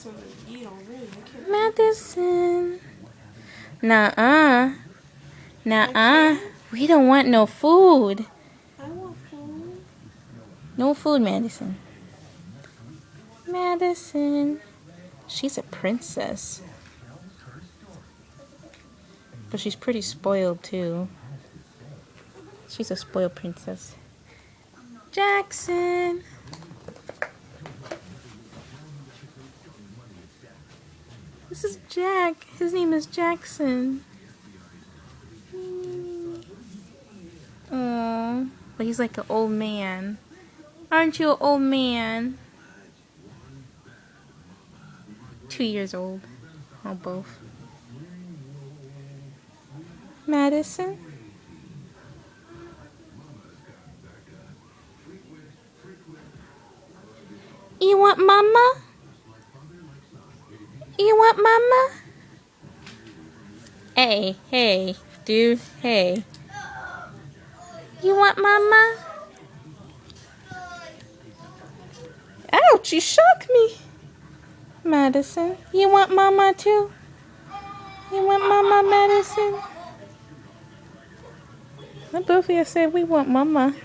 something to eat already. Madison. Nuh-uh. Nuh-uh. We don't want no food. I want food. No food, Madison. Madison. She's a princess. But she's pretty spoiled, too. She's a spoiled princess. Jackson. This is Jack. His name is Jackson. Aww. But he's like an old man. Aren't you an old man? 2 years old. Oh, both. Madison? You want mama? You want mama? Hey, dude, hey. You want mama? Ouch, you shocked me. Madison, you want mama too? You want mama, Madison? The both of you said we want mama.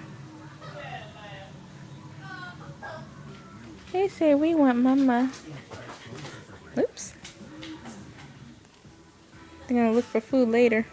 They say we want mama. Oops. They're gonna look for food later.